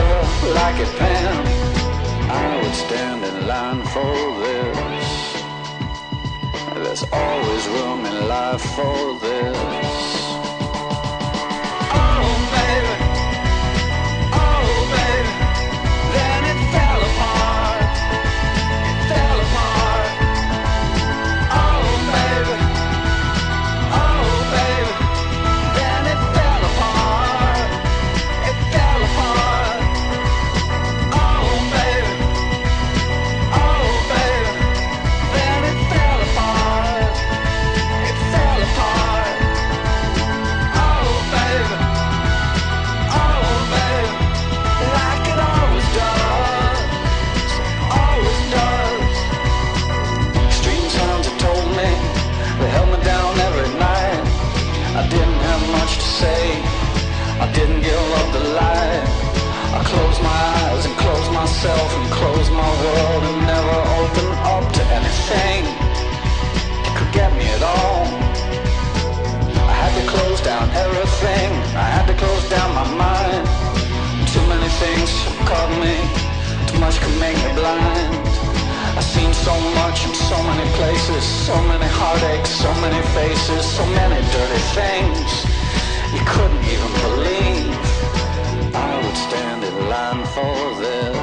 together like a pen. I would stand in line for this. There's always room in life for this. I didn't give up the light. I closed my eyes and closed myself and closed my world and never opened up to anything that could get me at all. I had to close down everything. I had to close down my mind. Too many things caught me. Too much could make me blind. I've seen so much in so many places, so many heartaches, so many faces, so many dirty things you couldn't even believe. I would stand in line for this.